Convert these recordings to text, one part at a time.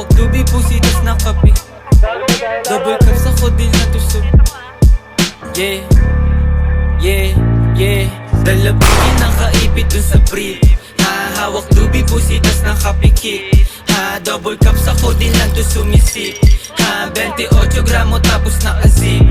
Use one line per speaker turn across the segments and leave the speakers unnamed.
hawak dubi, pusitas na kape. Double cups ako din na tusog. Yeah, yeah, yeah. Dalabigin nakaipit dun sa brief. Hawak dubi, pusitas na kapikik. Double cups ako din lang to sumisip. 28 gramo tapos naka-zip.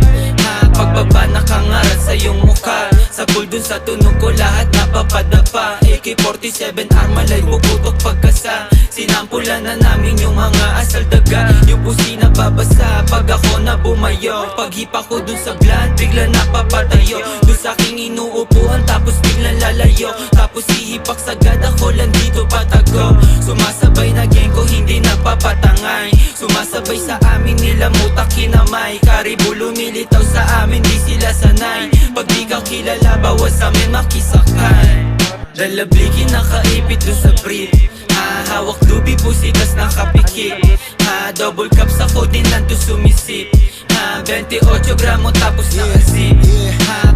Pagbaba nakangarat sa iyong mukha. Sa pool dun sa tunog ko lahat napapadapa. AK-47 armalay puputok pagkasa. Sinampulan na namin yung mga asal daga. Yung pusi na babasa pag ako na bumayo. Paghipa ko dun sa blunt bigla napapatayo. Dun sa aking inuupuan tapos biglang lalayo. Tapos hihipak sagad ako lang dito patago. Sumasabay na gang ko hindi napapatangay. Sumasabay sa amin nila mutak kinamay. Karibo lumilitaw sa amin di sila sanay. Pag di ka kilala bawas amin makisakay. Dalablikin nakaipit dun sa brief. Hawak dubi pusitas nakapikik. Double cups ako din lang to sumisip. 28 gramo tapos naka-zip.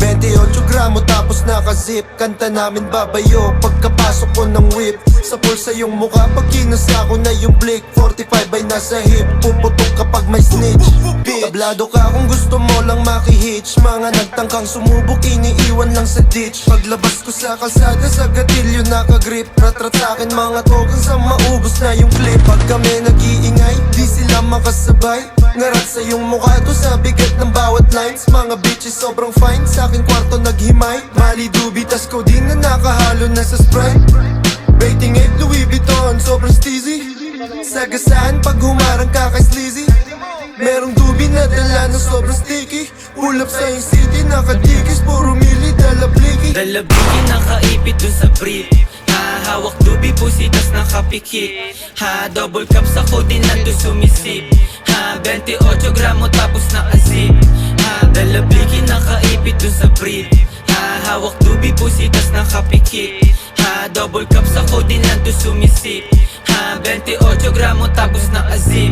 28 gramo tapos naka-zip. Kanta namin babayo pagkapasok ko ng whip. Sa pulsa yung mukha pag kinasa ko na yung blick. 45 ay nasa hip, puputok kapag may snitch. Tablado ka kung gusto mo lang makihitch. Mga nagtangkang sumubok iniiwan lang sa ditch. Paglabas ko sa kalsada sa gatilyo nakagrip. Rat-rat sa'kin mga token sa maubos na yung clip. Pag kami nag-iingay, di sila makasabay. Ngarat sa yung mukha to sa bigat ng bawat lines. Mga bitches sobrang fine, sa aking kwarto naghimay. Mali dubi tas codeine na nakahalo na sa Sprite. Rating 8 Louis Vuitton, sobrang steezy. Sagasaan pag humarang ka kay sleazy. Merong dubi na dala na sobrang sticky. Pull up sa yung city, nakadikis. Puro mili, dala bliki.
Dalabigin nakaipit dun sa brief. Hawak dubi, pusitas nakapikik. Double cups ako din lang to sumisip. 28 gramo tapos naka-zip. Dalabigin nakaipit dun sa brief. Hawak dubi, pusitas nakapikik. Double cups ako din lang to sumisip. 28 gramo tapos naka-zip.